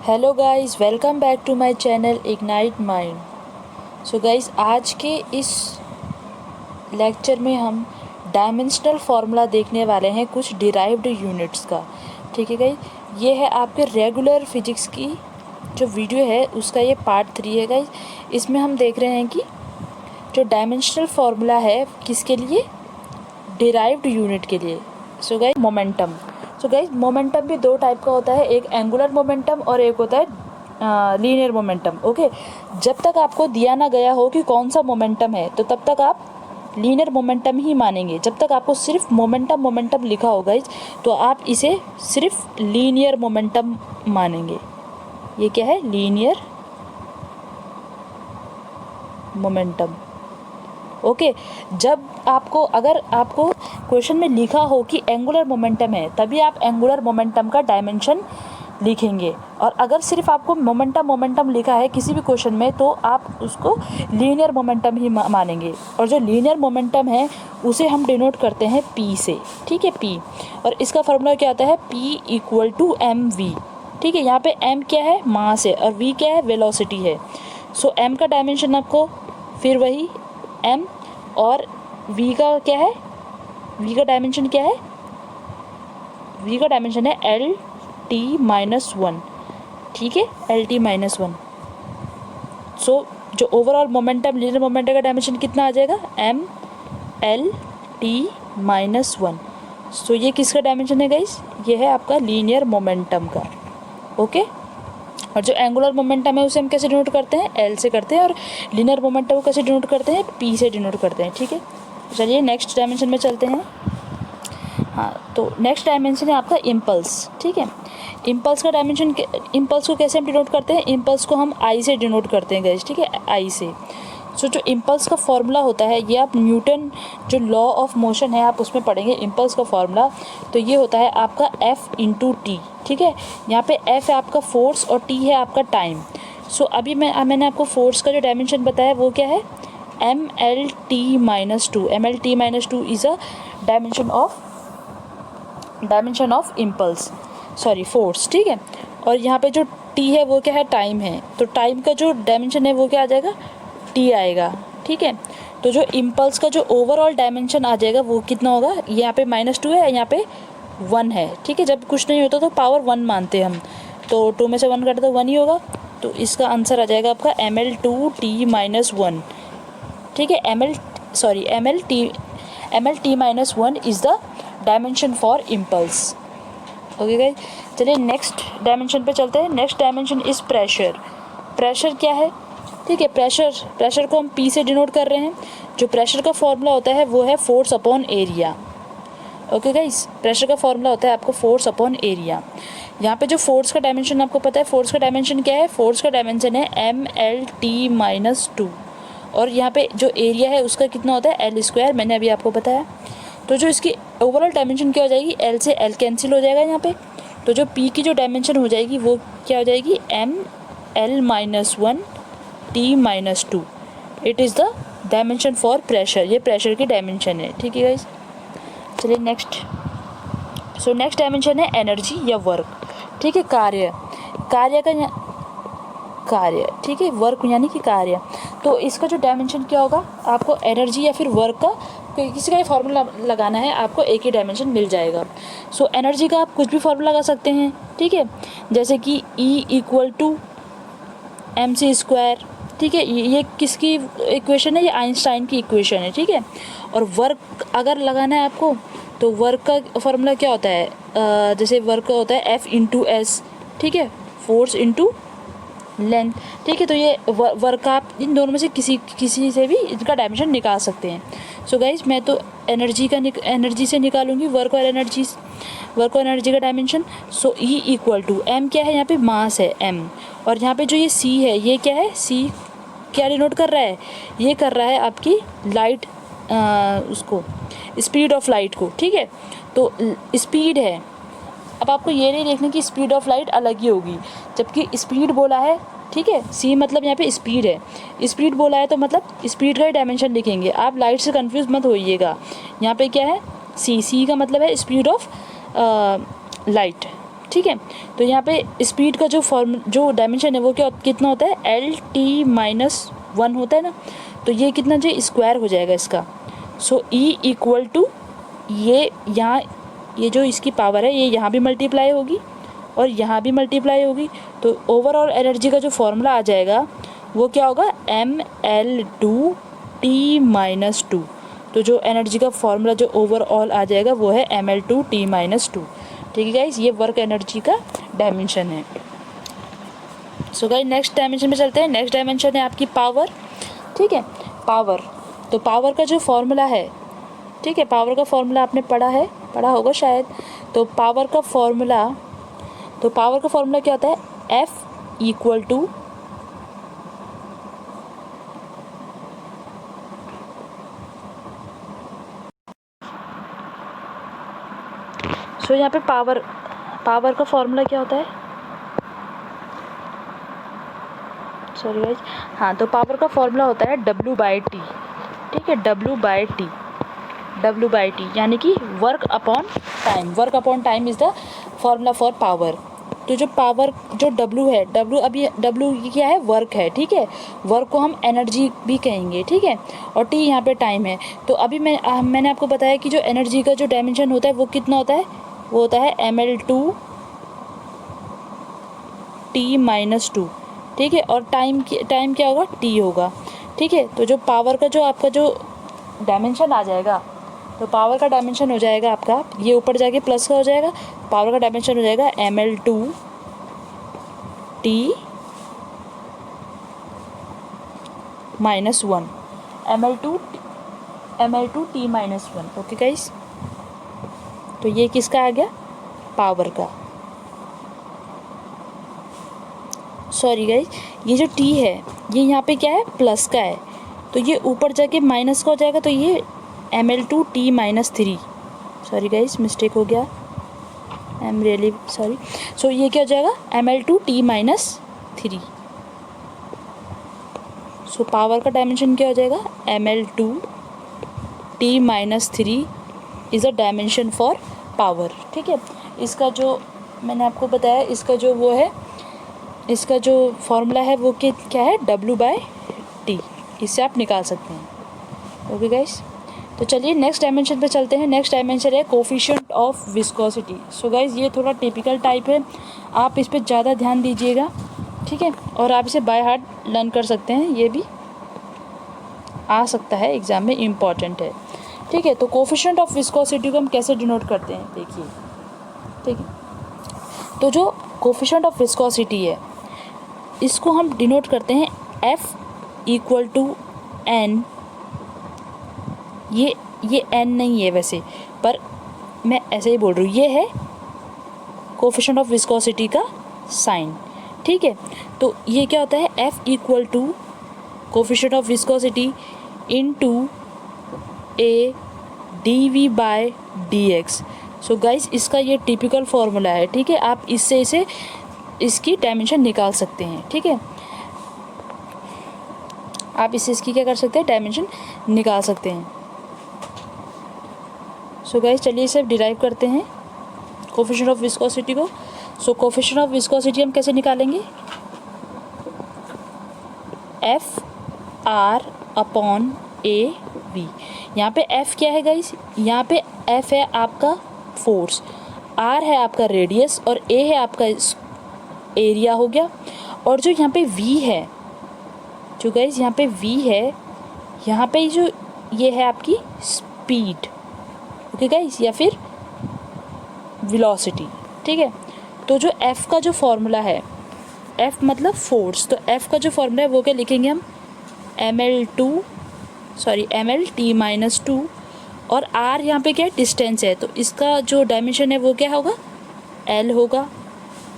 Hello guys, welcome back to my channel ignite mind. So guys, आज के इस lecture में हम डायमेंशनल फार्मूला देखने वाले हैं कुछ डिराइव्ड यूनिट्स का। ठीक है गाइस, ये है आपके रेगुलर फिजिक्स की जो वीडियो है उसका ये पार्ट 3 है गाइस। इसमें हम देख रहे हैं कि जो डायमेंशनल फार्मूला है किसके लिए, डिराइव्ड यूनिट के लिए। So guys, momentum. So guys, momentum भी दो टाइप का होता है, एक एंगुलर मोमेंटम और एक होता है लीनियर मोमेंटम। ओके, जब तक आपको दिया ना गया हो कि कौन सा मोमेंटम है तो तब तक आप लीनियर मोमेंटम ही मानेंगे। जब तक आपको सिर्फ मोमेंटम मोमेंटम लिखा होगा तो आप इसे सिर्फ लीनियर मोमेंटम मानेंगे। ये क्या है? Linear momentum. ओके, जब आपको अगर आपको क्वेश्चन में लिखा हो कि एंगुलर मोमेंटम है तभी आप एंगुलर मोमेंटम का डायमेंशन लिखेंगे, और अगर सिर्फ आपको मोमेंटम मोमेंटम लिखा है किसी भी क्वेश्चन में तो आप उसको लीनियर मोमेंटम ही मानेंगे। और जो लीनियर मोमेंटम है उसे हम डिनोट करते हैं पी से। ठीक है, पी, और इसका फॉर्मूला क्या आता है? P equal to M V. ठीक है, यहाँ पे एम क्या है? मास है, और वी क्या है? वेलोसिटी है। सो एम का डायमेंशन आपको फिर वही एम, और v का क्या है? v का डायमेंशन क्या है? v का डायमेंशन है एल टी माइनस वन। ठीक है, L T minus one. So जो ओवरऑल मोमेंटम, लीनियर मोमेंटम का डायमेंशन कितना आ जाएगा? M L T minus one. So ये किसका डायमेंशन है गाइस? ये है आपका लीनियर मोमेंटम का। ओके, और जो एंगुलर मोमेंटम है उसे हम कैसे डिनोट करते हैं? एल से करते हैं, और लीनियर मोमेंटम को कैसे डिनोट करते हैं? पी से डिनोट करते हैं। ठीक है, चलिए नेक्स्ट डायमेंशन में चलते हैं। हाँ, तो नेक्स्ट डायमेंशन है आपका इम्पल्स। ठीक है, इम्पल्स का डायमेंशन, इम्पल्स को कैसे हम डिनोट करते हैं? इम्पल्स को हम आई से डिनोट करते हैं गाइस। ठीक है, आई से। सो जो इम्पल्स का फॉर्मूला होता है ये आप न्यूटन जो लॉ ऑफ मोशन है आप उसमें पढ़ेंगे इम्पल्स का फॉर्मूला। तो ये होता है आपका एफ इंटू टी। ठीक है, यहाँ पे एफ है आपका फोर्स और टी है आपका टाइम। सो अभी मैंने आपको फोर्स का जो डायमेंशन बताया वो क्या है? M L T minus two. M L T minus two is a dimension of impulse, sorry force. ठीक है, और यहाँ पे जो टी है वो क्या है? टाइम है। तो टाइम का जो डायमेंशन है वो क्या आ जाएगा? टी आएगा। ठीक है, तो जो इम्पल्स का जो ओवरऑल डायमेंशन आ जाएगा वो कितना होगा? यहाँ पे -2 है, यहाँ पे 1 है। ठीक है, जब कुछ नहीं होता तो पावर 1 मानते हैं हम, तो 2 में से 1 काटे तो 1 ही होगा। तो इसका आंसर आ जाएगा आपका ml2t माइनस 1। ठीक है, M L T minus 1 is the dimension for impulse. Okay guys, चलिए नेक्स्ट डायमेंशन पे चलते हैं। Next dimension is pressure. Pressure क्या है? ठीक है, प्रेशर को हम पी से डिनोट कर रहे हैं। जो प्रेशर का फॉर्मूला होता है वो है force upon area. Okay guys, pressure का फॉर्मूला होता है आपको फोर्स अपॉन एरिया। यहाँ पे जो फोर्स का डायमेंशन आपको पता है, फोर्स का डायमेंशन क्या है? फोर्स का डायमेंशन है M L T minus two, और यहाँ पे जो एरिया है उसका कितना होता है? एल स्क्वायर, मैंने अभी आपको बताया। तो जो इसकी ओवरऑल डायमेंशन क्या हो जाएगी? एल से एल कैंसिल हो जाएगा यहाँ पे। तो जो पी की जो डायमेंशन हो जाएगी वो क्या हो जाएगी? M L minus one T minus two. It is the dimension for pressure. ये प्रेशर की डायमेंशन है। ठीक है गाइस, चलिए नेक्स्ट। सो नेक्स्ट डायमेंशन है एनर्जी या वर्क। ठीक है, कार्य कार्य। ठीक है, वर्क यानी कि कार्य। तो इसका जो डायमेंशन क्या होगा? आपको एनर्जी या फिर वर्क का किसी का ही फार्मूला लगाना है, आपको एक ही डायमेंशन मिल जाएगा। सो एनर्जी का आप कुछ भी फार्मूला लगा सकते हैं। ठीक है, जैसे कि E equal to M C square. ठीक है, ये किसकी इक्वेशन है? ये आइंस्टाइन की इक्वेशन है। ठीक है, और वर्क अगर लगाना है आपको तो वर्क का फार्मूला क्या होता है? जैसे वर्क का होता है F इंटू एस। ठीक है, फोर्स इंटू लेंथ। ठीक है, तो ये वर्क आप इन दोनों में से किसी से भी इनका डायमेंशन निकाल सकते हैं। सो गाइज, मैं तो एनर्जी से निकालूंगी वर्क और एनर्जी का dimension. So E equal to M क्या है? यहाँ पे मास है m, और यहाँ पे जो ये C है ये क्या है? C क्या डिनोट कर रहा है? ये कर रहा है आपकी लाइट, उसको स्पीड ऑफ लाइट को। ठीक है, तो स्पीड है। अब आपको ये नहीं देखना कि स्पीड ऑफ लाइट अलग ही होगी, जबकि स्पीड बोला है। ठीक है, सी मतलब यहाँ पे स्पीड है, स्पीड बोला है तो मतलब स्पीड का ही डायमेंशन लिखेंगे। आप लाइट से कंफ्यूज मत होइएगा। यहाँ पे क्या है? सी का मतलब है स्पीड ऑफ लाइट। ठीक है। तो यहाँ पे स्पीड का जो डायमेंशन है वो कितना होता है, LT-1 होता है ना, तो ये कितना जो स्क्वायर हो जाएगा इसका। सो E इक्वल टू ये यहाँ ये जो इसकी पावर है ये यहाँ भी मल्टीप्लाई होगी और यहाँ भी मल्टीप्लाई होगी, तो ओवरऑल एनर्जी का जो फॉर्मूला आ जाएगा वो क्या होगा, mL2T-2। तो जो एनर्जी का फॉर्मूला जो ओवरऑल आ जाएगा वो है mL2T-2। ठीक है गाइस, ये वर्क एनर्जी का डायमेंशन है। सो गाइस नेक्स्ट डायमेंशन पे चलते हैं। नेक्स्ट डायमेंशन है आपकी पावर। ठीक है, पावर। तो पावर का जो फॉर्मूला है, ठीक है, पावर का फॉर्मूला आपने पढ़ा होगा शायद। तो पावर का फॉर्मूला क्या होता है, F इक्वल टू यहाँ पे पावर का फॉर्मूला क्या होता है, सॉरी गाइज, हाँ, तो पावर का फॉर्मूला होता है W/T। ठीक है, W/T यानी कि work upon time is the formula for power. तो जो पावर जो W है, अभी W क्या है, वर्क है। ठीक है, वर्क को हम एनर्जी भी कहेंगे। ठीक है, और T यहाँ पे टाइम है। तो अभी मैंने आपको बताया कि जो एनर्जी का जो डायमेंशन होता है वो कितना होता है, वो होता है mL2T-2। ठीक है, और टाइम क्या होगा, T होगा। ठीक है, तो जो पावर का जो आपका जो डायमेंशन आ जाएगा, तो पावर का डायमेंशन हो जाएगा आपका, ये ऊपर जाके प्लस का हो जाएगा, पावर का डायमेंशन हो जाएगा mL2T-1 mL2T-1। ओके गाइस, तो ये किसका आ गया, पावर का। सॉरी गाइस, ये जो T है ये यहाँ पे क्या है, प्लस का है, तो ये ऊपर जाके माइनस का हो जाएगा, तो ये mL2T-3। सॉरी गाइस, मिस्टेक हो गया, आई एम रियली सॉरी। सो ये क्या हो जाएगा, mL2T-3। सो पावर का डायमेंशन क्या हो जाएगा, mL2T-3 is a dimension for power. ठीक है, इसका जो मैंने आपको बताया, इसका जो वो है, इसका जो फॉर्मूला है वो क्या है, W/T। इससे आप निकाल सकते हैं। ओके गाइस, तो चलिए नेक्स्ट डायमेंशन पे चलते हैं। नेक्स्ट डायमेंशन है coefficient of viscosity. So guys ये थोड़ा टिपिकल टाइप है, आप इस पर ज़्यादा ध्यान दीजिएगा। ठीक है, और आप इसे बाय हार्ट लर्न कर सकते हैं, ये भी आ सकता है एग्ज़ाम में, इम्पॉर्टेंट है। ठीक है, तो कोफिशिएंट ऑफ विस्कोसिटी को हम कैसे डिनोट करते हैं, देखिए। ठीक है, तो जो कोफिशिएंट ऑफ विस्कोसिटी है इसको हम डिनोट करते हैं F इक्वल टू N। ये N नहीं है वैसे, पर मैं ऐसे ही बोल रही हूँ, ये है कोफिशिएंट ऑफ विस्कोसिटी का साइन। ठीक है, तो ये क्या होता है, F equal to coefficient of viscosity into A dV/dx। So guys इसका ये टिपिकल फॉर्मूला है। ठीक है, आप इससे इसकी डायमेंशन निकाल सकते हैं। ठीक है, आप इसकी क्या कर सकते हैं, डायमेंशन निकाल सकते हैं। सो गाइस चलिए इसे डिराइव करते हैं कोफिशिएंट ऑफ विस्कोसिटी को। सो कोफिशिएंट ऑफ विस्कोसिटी हम कैसे निकालेंगे, F/A/V। यहाँ पे F क्या है गाइस, यहाँ पे F है आपका फोर्स, R है आपका रेडियस और A है आपका एरिया हो गया, और जो यहाँ पे V है, जो गाइस यहाँ पे V है, यहाँ पे जो ये है आपकी स्पीड। ओके गाइस, या फिर वेलोसिटी। ठीक है, तो जो F का जो फॉर्मूला है, F मतलब फोर्स, तो F का जो फॉर्मूला है वो क्या लिखेंगे हम, mL2 और R यहाँ पे क्या है, डिस्टेंस है, तो इसका जो डायमेंशन है वो क्या होगा, L होगा।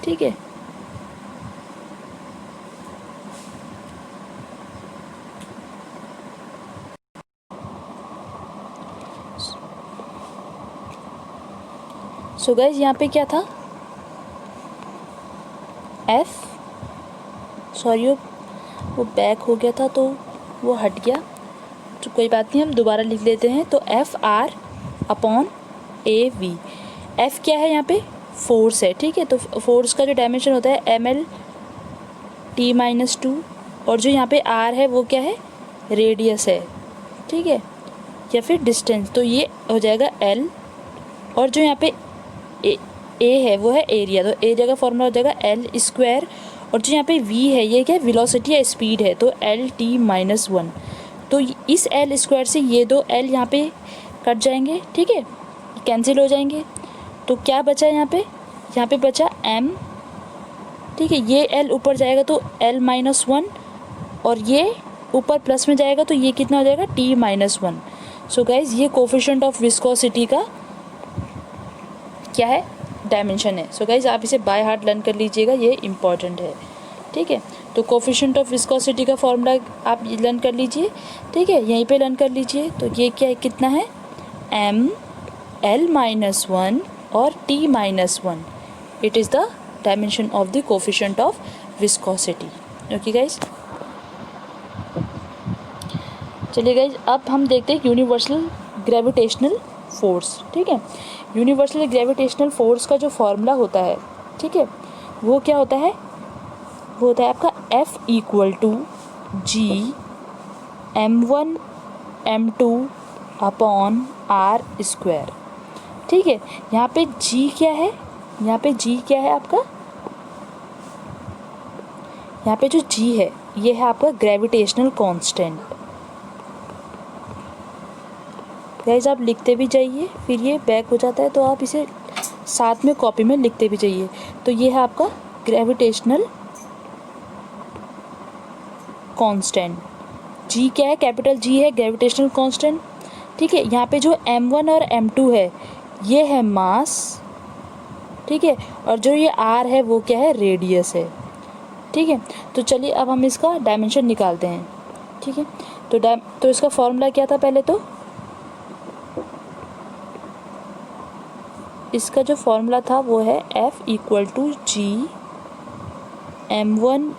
ठीक है, सो गाइस यहाँ पे क्या था, F, सॉरी वो बैक हो गया था तो वो हट गया, तो कोई बात नहीं, हम दोबारा लिख लेते हैं। तो F/R/A/V। F क्या है यहाँ पे, फोर्स है, ठीक है। तो फोर्स का जो डायमेंशन होता है ml t-2, और जो यहाँ पे r है वो क्या है, रेडियस है, ठीक है, या फिर डिस्टेंस, तो ये हो जाएगा l। और जो यहाँ पे a है वो है एरिया, तो एरिया का फॉर्मूला हो जाएगा l²। और जो यहाँ पे v है ये क्या है, वेलोसिटी या स्पीड है, तो lt-1। तो इस l² से ये दो l यहाँ पे कट जाएंगे, ठीक है, कैंसिल हो जाएंगे। तो क्या बचा यहाँ पे बचा m, ठीक है। ये l ऊपर जाएगा तो l-1, और ये ऊपर प्लस में जाएगा तो ये कितना हो जाएगा, t-1। सो गाइज ये कोफिशिएंट ऑफ विस्कोसिटी का क्या है, डायमेंशन है। सो गाइज आप इसे बाय हार्ट लर्न कर लीजिएगा, ये इम्पॉर्टेंट है, ठीक है। तो कोफिशिएंट ऑफ विस्कोसिटी का फॉर्मूला आप लर्न कर लीजिए, ठीक है, यहीं पे लर्न कर लीजिए। तो ये क्या है, कितना है, m l-1 और t-1, it is the dimension of the coefficient of viscosity. Okay guys, चलिए गाइज अब हम देखते हैं यूनिवर्सल ग्रेविटेशनल फोर्स, ठीक है। यूनिवर्सल ग्रेविटेशनल फोर्स का जो फॉर्मूला होता है, ठीक है, वो क्या होता है, वो होता है आपका F = G m1 m2 upon r², ठीक है। यहाँ पे G क्या है, यहाँ पे G क्या है आपका, यहाँ पे जो G है ये है आपका ग्रेविटेशनल कांस्टेंट। गाइस आप लिखते भी जाइए, फिर ये बैक हो जाता है तो आप इसे साथ में कॉपी में लिखते भी जाइए। तो ये है आपका ग्रेविटेशनल कांस्टेंट, G क्या है, कैपिटल G है ग्रेविटेशनल कांस्टेंट, ठीक है। यहाँ पे जो m1 और m2 है ये है मास, ठीक है, और जो ये r है वो क्या है, रेडियस है, ठीक है। तो चलिए अब हम इसका डायमेंशन निकालते हैं, ठीक है। तो इसका फॉर्मूला क्या था, पहले तो इसका जो फॉर्मूला था वो है F = G m1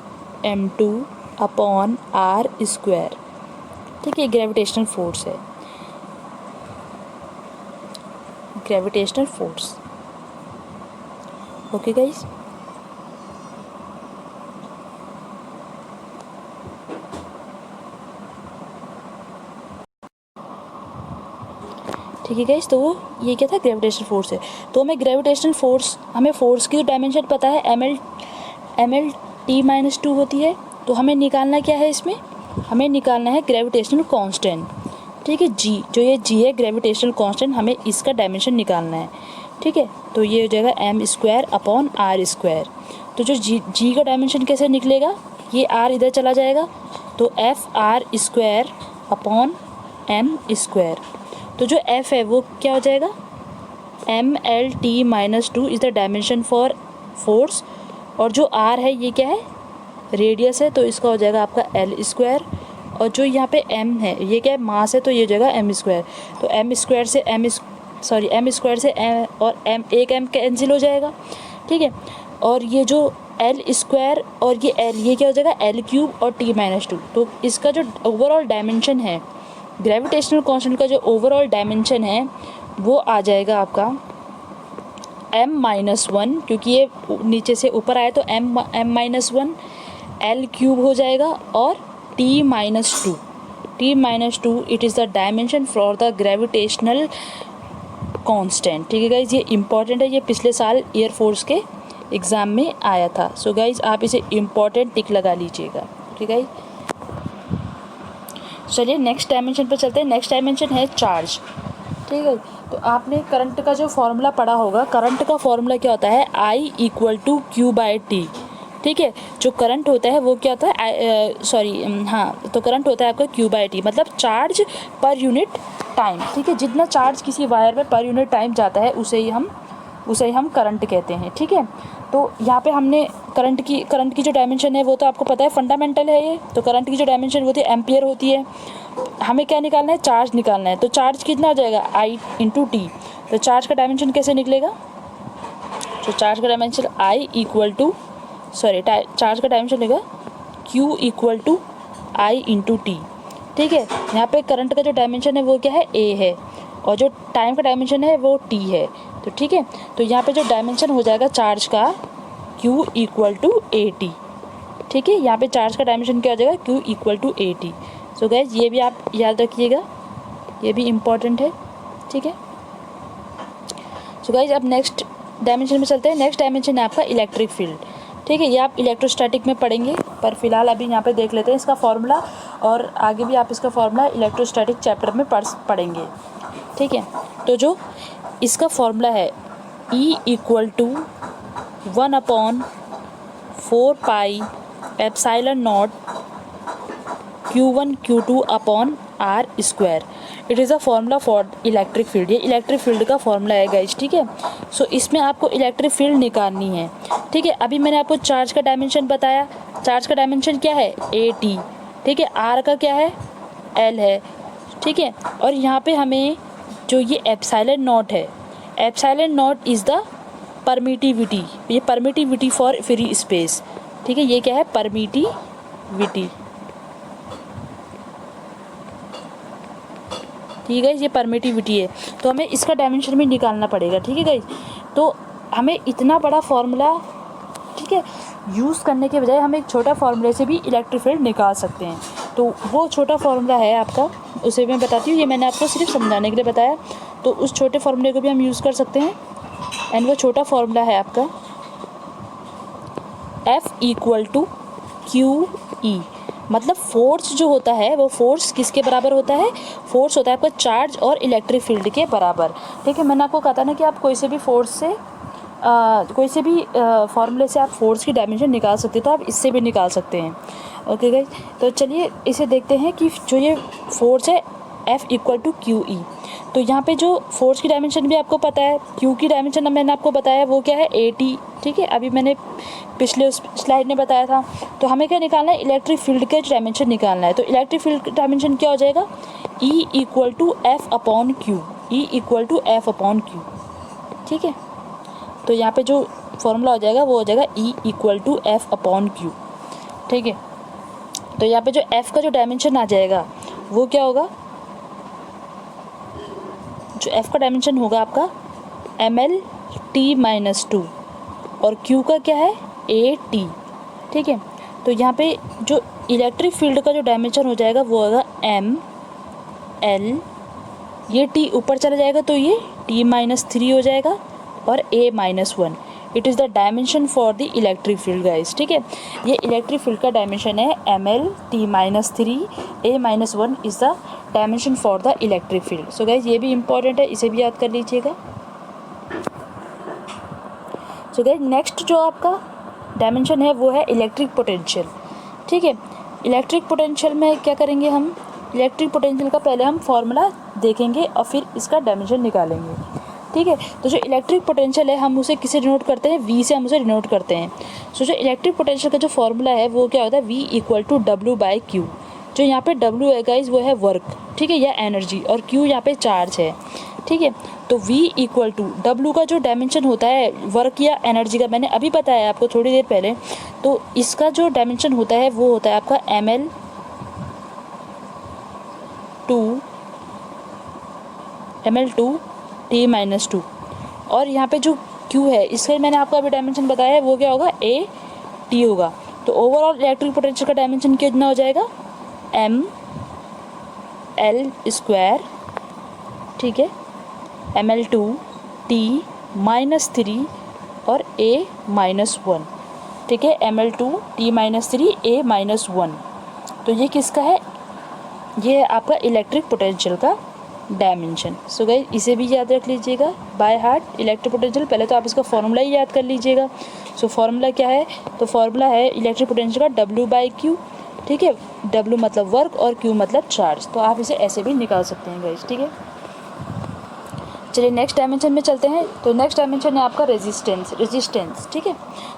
m2 upon r², ठीक है। ग्रेविटेशनल फोर्स है, ग्रेविटेशनल फोर्स। ओके गाइस, ठीक है गाइस। तो वो ये क्या था, ग्रेविटेशनल फोर्स है। तो हमें ग्रेविटेशनल फोर्स, हमें फोर्स की जो डायमेंशन पता है ml t-2 होती है। तो हमें निकालना क्या है, इसमें हमें निकालना है ग्रेविटेशनल कांस्टेंट, ठीक है। G, जो ये G है ग्रेविटेशनल कांस्टेंट, हमें इसका डायमेंशन निकालना है, ठीक है। तो ये हो जाएगा m² अपॉन r²। तो जो G का डायमेंशन कैसे निकलेगा, ये r इधर चला जाएगा तो Fr² अपॉन m²। तो जो F है वो क्या हो जाएगा, mlt-2 is the dimension for force, और जो r है ये क्या है, रेडियस है, तो इसका हो जाएगा आपका l²। और जो यहाँ पे m है ये क्या है, मास है, तो ये हो जाएगा m²। तो m² से m² से m और m, एक m कैंसिल हो जाएगा, ठीक है। और ये जो l² और ये l, ये क्या हो जाएगा l³ और t-2। तो इसका जो ओवरऑल डायमेंशन है, ग्रेविटेशनल कांस्टेंट का जो ओवरऑल डायमेंशन है वो आ जाएगा आपका m-1, क्योंकि ये नीचे से ऊपर आया तो m-1 l³ हो जाएगा, और t-2 it is the dimension for the gravitational constant, ठीक है गाइज। ये इंपॉर्टेंट है, ये पिछले साल एयरफोर्स के एग्ज़ाम में आया था। सो गाइज आप इसे इम्पॉर्टेंट टिक लगा लीजिएगा, ठीक है। चलिए नेक्स्ट डायमेंशन पर चलते हैं। नेक्स्ट डायमेंशन है चार्ज, ठीक है। तो आपने करंट का जो फॉर्मूला पढ़ा होगा, करंट का फॉर्मूला क्या होता है, I = Q/T, ठीक है। जो करंट होता है वो क्या होता है, तो करंट होता है आपका Q/T, मतलब चार्ज पर यूनिट टाइम, ठीक है। जितना चार्ज किसी वायर में पर यूनिट टाइम जाता है उसे ही हम करंट कहते हैं, ठीक है। तो यहाँ पे हमने करंट की जो डायमेंशन है वो तो आपको पता है, फंडामेंटल है ये। तो करंट की जो डायमेंशन होती है एम्पियर होती है। हमें क्या निकालना है, चार्ज निकालना है। तो चार्ज कितना हो जाएगा, I × T। तो चार्ज का डायमेंशन कैसे निकलेगा, तो चार्ज का डायमेंशन चार्ज का डायमेंशन लेगा Q = I × T, ठीक है। यहाँ पे करंट का जो डायमेंशन है वो क्या है, A है, और जो टाइम का डायमेंशन है वो T है। तो ठीक है, तो यहाँ पे जो डायमेंशन हो जाएगा चार्ज का Q इक्वल टू AT। ठीक है, यहाँ पे चार्ज का डायमेंशन क्या हो जाएगा, Q equal to AT। So guys ये भी आप याद रखिएगा, ये भी इम्पॉर्टेंट है। ठीक है, सो गाइज अब नेक्स्ट डायमेंशन में चलते हैं। नेक्स्ट डायमेंशन है आपका इलेक्ट्रिक फील्ड। ठीक है, ये आप इलेक्ट्रोस्टैटिक में पढ़ेंगे, पर फिलहाल अभी यहाँ पे देख लेते हैं इसका फॉर्मूला, और आगे भी आप इसका फॉर्मूला इलेक्ट्रोस्टैटिक चैप्टर में पढ़ेंगे। ठीक है, तो जो इसका फॉर्मूला है E equal to 1/4 pi epsilon naught Q1 Q2 upon R square. It is a formula for electric field. ये इलेक्ट्रिक फील्ड का फॉर्मूला है गाइज। ठीक है, सो इसमें आपको इलेक्ट्रिक फील्ड निकालनी है। ठीक है, अभी मैंने आपको चार्ज का डायमेंशन बताया, चार्ज का डायमेंशन क्या है AT। ठीक है, R का क्या है L है। ठीक है, और यहाँ पे हमें जो ये एप्सिलॉन नॉट है, epsilon not is the permittivity, ये परमिटिविटी फॉर फ्री स्पेस। ठीक है, ये क्या है परमिटिविटी। ठीक है, ये परमिटिविटी है, तो हमें इसका डायमेंशन भी निकालना पड़ेगा। ठीक है गाइज, तो हमें इतना बड़ा फॉर्मूला, ठीक है, यूज़ करने के बजाय हम एक छोटा फार्मूले से भी इलेक्ट्रिक फील्ड निकाल सकते हैं। तो वो छोटा फार्मूला है आपका, उसे मैं बताती हूँ, ये मैंने आपको सिर्फ समझाने के लिए बताया। तो उस छोटे फार्मूले को भी हम यूज़ कर सकते हैं, एंड वो छोटा फार्मूला है आपका F इक्वल टू QE। मतलब फोर्स जो होता है वो फोर्स किसके बराबर होता है, फोर्स होता है आपका चार्ज और इलेक्ट्रिक फील्ड के बराबर। ठीक है, मैंने आपको कहा था ना कि आप कोई से भी फोर्स से कोई से भी फार्मूले से आप फोर्स की डायमेंशन निकाल सकते हैं, तो आप इससे भी निकाल सकते हैं। ओके गाइस, तो चलिए इसे देखते हैं कि जो ये फोर्स है F इक्वल टू QE। तो यहाँ पे जो फोर्स की डायमेंशन भी आपको पता है, Q की डायमेंशन मैंने आपको बताया वो क्या है AT। ठीक है, अभी मैंने पिछले उस स्लाइड में बताया था। तो हमें क्या निकालना है, इलेक्ट्रिक फील्ड का डायमेंशन निकालना है। तो इलेक्ट्रिक फील्ड का डायमेंशन क्या हो जाएगा, E equal to F upon Q, E equal to F upon Q। ठीक है, तो यहाँ पे जो फॉर्मूला हो जाएगा वो हो जाएगा E equal to F upon Q। ठीक है, तो यहाँ पे जो F का जो डायमेंशन आ जाएगा वो क्या होगा, जो F का डायमेंशन होगा आपका ML/T-2 और Q का क्या है AT। ठीक है, तो यहाँ पे जो इलेक्ट्रिक फील्ड का जो डायमेंशन हो जाएगा वो होगा ML, ये T ऊपर चला जाएगा तो ये T-3 हो जाएगा, और A-1। It is the dimension for the electric field guys. ठीक है, ये इलेक्ट्रिक फील्ड का डायमेंशन है ML/T-3, A-1 is the dimension for the electric field. So guys ये भी इंपॉर्टेंट है, इसे भी याद कर लीजिएगा। सो गाइस नेक्स्ट जो आपका डायमेंशन है वो है इलेक्ट्रिक पोटेंशियल। ठीक है, इलेक्ट्रिक पोटेंशियल में क्या करेंगे हम, इलेक्ट्रिक पोटेंशियल का पहले हम फॉर्मूला देखेंगे और फिर इसका डायमेंशन निकालेंगे। ठीक है, तो जो इलेक्ट्रिक पोटेंशियल है हम उसे किसे डिनोट करते हैं, V से हम उसे डिनोट करते हैं। सो जो इलेक्ट्रिक पोटेंशियल का जो फॉर्मूला है वो क्या होता है, V इक्वल टू W/Q। जो यहाँ पे W है गाइज वो है वर्क, ठीक है, या एनर्जी, और Q यहाँ पे चार्ज है। ठीक है, तो V इक्वल टू W का जो डायमेंशन होता है वर्क या एनर्जी का, मैंने अभी बताया आपको थोड़ी देर पहले। तो इसका जो डायमेंशन होता है वो होता है आपका ML/T-2, और यहाँ पे जो Q है इसका मैंने आपको अभी डायमेंशन बताया है वो क्या होगा AT होगा। तो ओवरऑल इलेक्ट्रिक पोटेंशियल का डायमेंशन कितना हो जाएगा ML², ठीक है, ML2T-3 और A-1, ठीक है, ML2T-3 A-1। तो ये किसका है, ये है आपका इलेक्ट्रिक पोटेंशियल का डायमेंशन। सो गाइस इसे भी याद रख लीजिएगा बाय हार्ट, इलेक्ट्रिक पोटेंशियल। पहले तो आप इसका फॉर्मूला ही याद कर लीजिएगा। सो फॉर्मूला क्या है, तो फॉर्मूला है इलेक्ट्रिक पोटेंशियल का W/Q। ठीक है, W मतलब वर्क और Q मतलब चार्ज। तो आप इसे ऐसे भी निकाल सकते हैं गाइस। ठीक है, चलिए नेक्स्ट डायमेंशन में चलते हैं। तो नेक्स्ट डायमेंशन है आपका रेजिस्टेंस। ठीक है,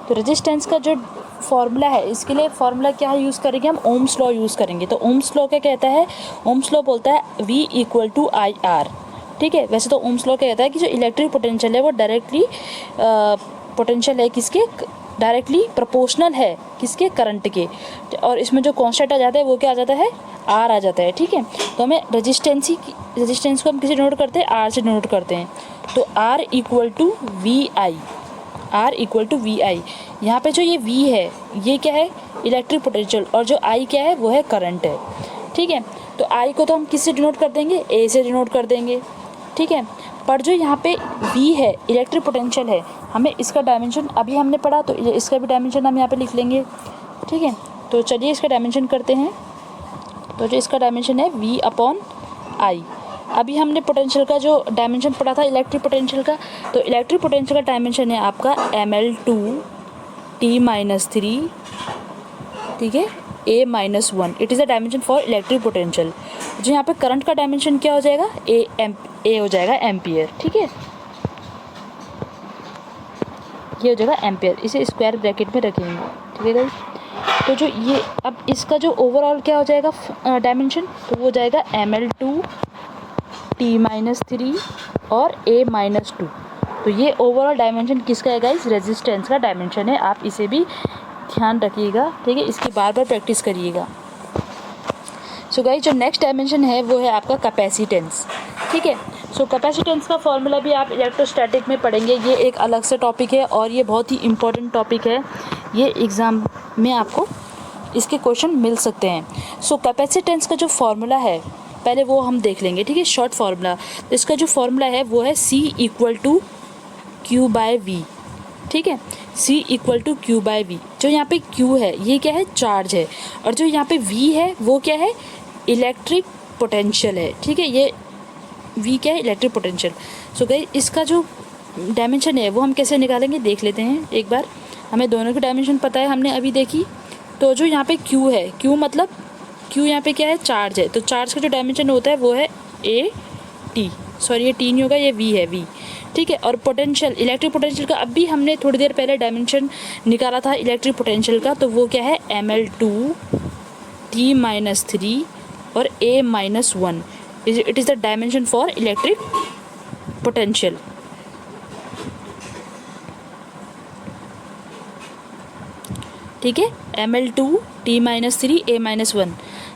तो रेजिस्टेंस का जो फॉर्मूला है, इसके लिए फॉर्मूला क्या है यूज़ करेंगे हम, ओम्स लॉ यूज़ करेंगे। तो ओम्स लॉ क्या कहता है, ओम्स लॉ बोलता है V इक्वल टू IR। ठीक है, वैसे तो ओम्स लॉ क्या कहता है कि जो इलेक्ट्रिक पोटेंशियल है वो डायरेक्टली पोटेंशियल है किसके, डायरेक्टली प्रोपोर्शनल है किसके, करंट के, और इसमें जो कांस्टेंट आ जाता है वो क्या आ जाता है, R आ जाता है। ठीक है, तो हमें रेजिस्टेंस को हम किसे डिनोट करते हैं, R से डिनोट करते हैं। तो R equal to V I, R equal to V I. यहाँ पे जो ये V है ये क्या है, इलेक्ट्रिक पोटेंशियल, और जो I क्या है वो है करंट है। ठीक है, तो I को तो हम किससे डिनोट कर देंगे, A से डिनोट कर देंगे। ठीक है, पर जो यहाँ पे V है इलेक्ट्रिक पोटेंशियल है, हमें इसका डायमेंशन अभी हमने पढ़ा, तो इसका भी डायमेंशन हम यहाँ पे लिख लेंगे। ठीक है, तो चलिए इसका डायमेंशन करते हैं। तो जो इसका डायमेंशन है V अपॉन आई। अभी हमने पोटेंशियल का जो डायमेंशन पढ़ा था इलेक्ट्रिक पोटेंशियल का, तो इलेक्ट्रिक पोटेंशियल का डायमेंशन है आपका ml2 t-3, ठीक है, a-1। It is the dimension for electric potential. जो यहाँ पे करंट का डायमेंशन क्या हो जाएगा, a हो जाएगा एम्पियर। ठीक है, ये हो जाएगा एम्पियर, इसे स्क्वायर ब्रैकेट में रखेंगे। ठीक है गाइस, तो जो ये अब इसका जो ओवरऑल क्या हो जाएगा डायमेंशन, तो वो हो जाएगा ml2 t-3 और a-2। तो ये ओवरऑल डायमेंशन किसका है गाइस, रेजिस्टेंस का डायमेंशन है। आप इसे भी ध्यान रखिएगा। ठीक है, इसकी बार बार प्रैक्टिस करिएगा। सो गाइस, जो नेक्स्ट डायमेंशन है वो है आपका कैपेसिटेंस। ठीक है, सो कैपेसिटेंस का फॉर्मूला भी आप इलेक्ट्रोस्टैटिक में पढ़ेंगे, ये एक अलग से टॉपिक है और ये बहुत ही इंपॉर्टेंट टॉपिक है। ये एग्ज़ाम में आपको इसके क्वेश्चन मिल सकते हैं। सो कैपेसिटेंस का जो फॉर्मूला है पहले वो हम देख लेंगे। ठीक है, शॉर्ट फार्मूला। तो इसका जो फार्मूला है वो है C equal to Q by V. ठीक है, C equal to Q by V. जो यहाँ पे Q है ये क्या है, चार्ज है, और जो यहाँ पे V है वो क्या है, इलेक्ट्रिक पोटेंशियल है। ठीक है, ये V क्या है, इलेक्ट्रिक पोटेंशियल। सो गाइस, इसका जो डायमेंशन है वो हम कैसे निकालेंगे देख लेते हैं एक बार। हमें दोनों की डायमेंशन पता है, हमने अभी देखी। तो जो यहाँ पे Q है, Q मतलब Q यहाँ पे क्या है, चार्ज है। तो चार्ज का जो डायमेंशन होता है वो है AT, सॉरी ये T नहीं होगा, ये V है, V। ठीक है, और पोटेंशियल, इलेक्ट्रिक पोटेंशियल का अभी हमने थोड़ी देर पहले डायमेंशन निकाला था इलेक्ट्रिक पोटेंशियल का, तो वो क्या है ml2 t-3 और a-1। It is the dimension for electric potential. ठीक है, ml2 t-3 a-1।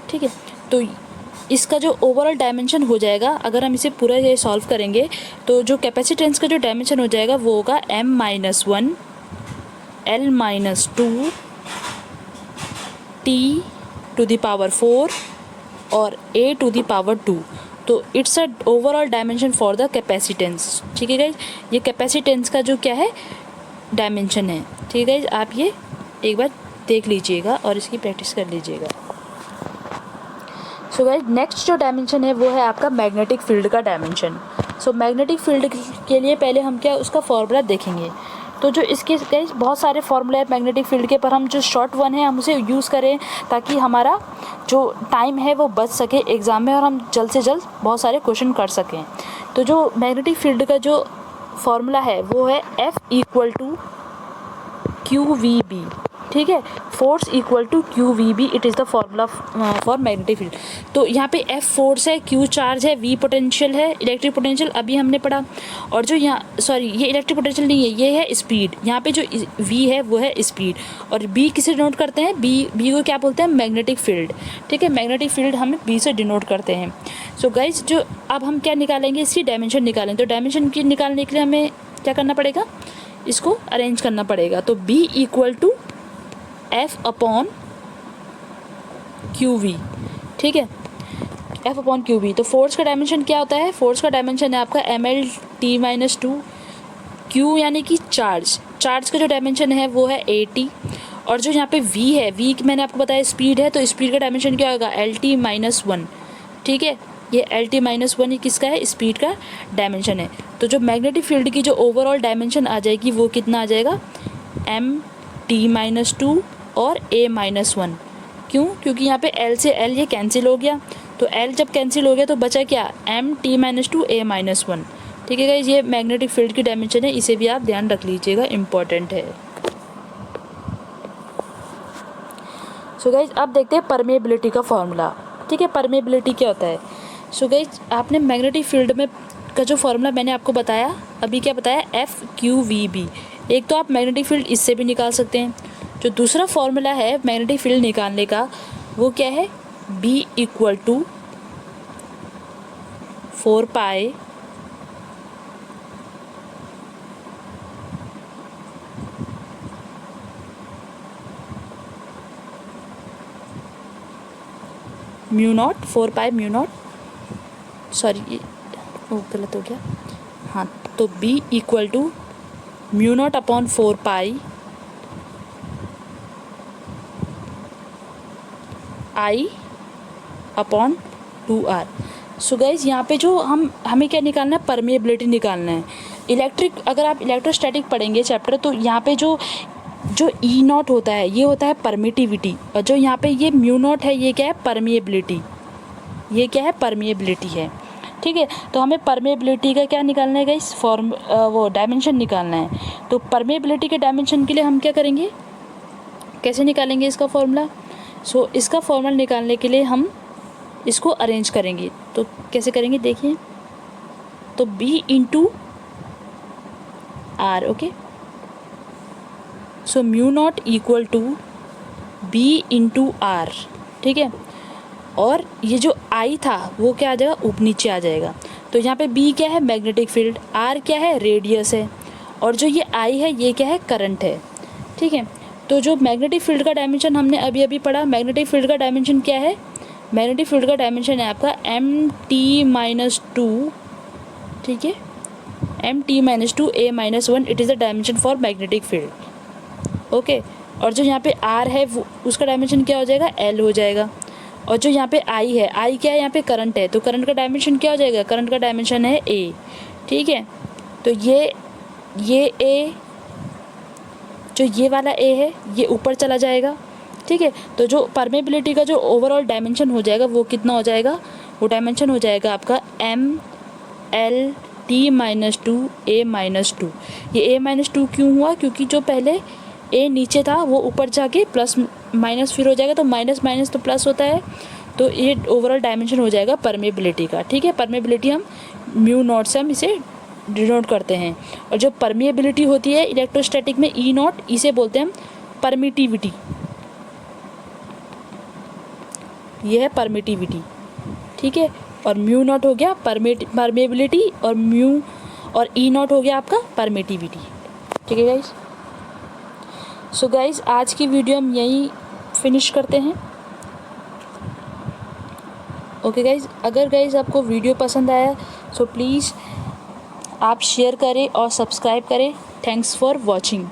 ठीक है, तो इसका जो ओवरऑल डायमेंशन हो जाएगा, अगर हम इसे पूरा ये सॉल्व करेंगे तो जो कैपेसिटेंस का जो डायमेंशन हो जाएगा वो होगा m-1 l-2 t⁴ और a⁴ तो it's a overall dimension for the capacitance. ठीक है गाइज, ये कैपेसिटेंस का जो क्या है डायमेंशन है। ठीक है गाइज, आप ये एक बार देख लीजिएगा और इसकी प्रैक्टिस कर लीजिएगा। सो गाइज, नेक्स्ट जो डायमेंशन है वो है आपका मैग्नेटिक फील्ड का डायमेंशन। सो मैग्नेटिक फील्ड के लिए पहले हम क्या उसका फॉर्मूला देखेंगे। तो जो इसके गाइज बहुत सारे फॉर्मूले हैं मैग्नेटिक फील्ड के, पर हम जो शॉर्ट वन है हम उसे यूज़ करें ताकि हमारा जो टाइम है वो बच सके एग्ज़ाम में और हम जल्द से जल्द बहुत सारे क्वेश्चन कर सकें। तो जो मैग्नेटिक फील्ड का जो फॉर्मूला है वो है F इक्वल टू QVB। ठीक है, force equal to QVB, it is the formula for magnetic field. तो यहाँ पे F फोर्स है, Q चार्ज है, V पोटेंशियल है, इलेक्ट्रिक पोटेंशियल अभी हमने पढ़ा। और जो यहाँ सॉरी ये इलेक्ट्रिक पोटेंशियल नहीं है, ये है स्पीड। यहाँ पे जो V है वो है स्पीड, और B किसे डिनोट करते हैं, B को क्या बोलते हैं, मैग्नेटिक फील्ड। ठीक है, मैग्नेटिक फील्ड हम B से डिनोट करते हैं। सो गाइज, जो अब हम क्या निकालेंगे, इसकी डायमेंशन निकालेंगे। तो डायमेंशन की निकालने के लिए हमें क्या करना पड़ेगा, इसको अरेंज करना पड़ेगा। तो B equal to F upon QV। ठीक है, F अपॉन QV। तो फोर्स का डायमेंशन क्या होता है, फोर्स का डायमेंशन है आपका ml(t-2), Q यानी कि चार्ज, चार्ज का जो डायमेंशन है वो है AT, और जो यहाँ पे V है, V मैंने आपको बताया स्पीड है, तो स्पीड का डायमेंशन क्या होगा, LT-1। ठीक है, ये LT-1 किसका है, स्पीड का डायमेंशन है। तो जो मैग्नेटिक फील्ड की जो ओवरऑल डायमेंशन आ जाएगी वो कितना आ जाएगा, MT-2 और A-1। क्यों, क्योंकि यहाँ पे L से L ये कैंसिल हो गया, तो L जब कैंसिल हो गया तो बचा क्या, MT-2 A-1। ठीक है गाइस, ये मैग्नेटिक फील्ड की डायमेंशन है, इसे भी आप ध्यान रख लीजिएगा, इम्पॉर्टेंट है। सो गाइस, अब देखते हैं परमेबिलिटी का फॉर्मूला। ठीक है, परमेबिलिटी क्या होता है। सो गाइस, आपने मैग्नेटिक फील्ड में का जो फॉर्मूला मैंने आपको बताया, अभी क्या बताया, FQVB। एक तो आप मैग्नेटिक फील्ड इससे भी निकाल सकते हैं। जो दूसरा फॉर्मूला है मैग्नेटिक फील्ड निकालने का वो क्या है, B equal to 4 pi mu naught 4 pi mu naught, sorry वो गलत हो गया, हाँ, तो B equal to mu naught upon 4 pi I upon 2r। So guys यहाँ पे जो हमें क्या निकालना है, परमेबिलिटी निकालना है। अगर आप इलेक्ट्रोस्टैटिक पढ़ेंगे चैप्टर, तो यहाँ पे जो ई नॉट होता है ये होता है परमिटिविटी, और जो यहाँ पे ये म्यू नॉट है ये क्या है, परमिएबिलिटी। ये क्या है, परमिएबिलिटी है। ठीक है, तो हमें परमेबिलिटी का क्या निकालना है गाइस, वो डायमेंशन निकालना है। तो परमेबिलिटी के डायमेंशन के लिए हम क्या करेंगे, कैसे निकालेंगे इसका फॉर्मूला। इसका फॉर्मूला निकालने के लिए हम इसको अरेंज करेंगे। तो कैसे करेंगे देखिए, तो B into R, okay. So mu naught equal to B into R, ठीक है। और ये जो I था वो क्या आ जाएगा, ऊपर नीचे आ जाएगा। तो यहाँ पे B क्या है, मैग्नेटिक फील्ड, R क्या है, रेडियस है, और जो ये I है ये क्या है, करंट है। ठीक है, तो जो मैग्नेटिक फील्ड का डायमेंशन हमने अभी अभी पढ़ा, मैग्नेटिक फील्ड का डायमेंशन क्या है, मैग्नेटिक फील्ड का डायमेंशन है आपका mt-2, ठीक है, mt-2 a-1, it is the dimension for magnetic field, okay. और जो यहाँ पे R है वो उसका डायमेंशन क्या हो जाएगा, L हो जाएगा। और जो यहाँ पे I है, I क्या है, यहाँ पे करंट है, तो करंट का डायमेंशन क्या हो जाएगा, करंट का डायमेंशन है A, ठीक है। तो ये A, जो ये वाला A है ये ऊपर चला जाएगा, ठीक है। तो जो परमेबिलिटी का जो ओवरऑल डायमेंशन हो जाएगा वो कितना हो जाएगा, वो डायमेंशन हो जाएगा आपका MLT-2 A-2। ये A-2 क्यों हुआ, क्योंकि जो पहले A नीचे था वो ऊपर जाके प्लस माइनस फिर हो जाएगा, तो माइनस माइनस तो प्लस होता है, तो ये ओवरऑल डायमेंशन हो जाएगा परमेबिलिटी का, ठीक है। परमेबिलिटी हम म्यू नॉट से हम इसे डिनोट करते हैं। और जो परमिएबिलिटी होती है इलेक्ट्रोस्टैटिक में ई नॉट, इसे बोलते हैं हम परमिटिविटी। ये है परमिटिविटी, ठीक है। और म्यू नॉट हो गया परमिएबिलिटी, और म्यू और ई नॉट हो गया आपका परमिटिविटी, ठीक है गाइज। सो गाइज आज की वीडियो हम यहीं फिनिश करते हैं, ओके गाइज। अगर गाइज आपको वीडियो पसंद आया सो प्लीज़ आप शेयर करें और सब्सक्राइब करें। Thanks for watching.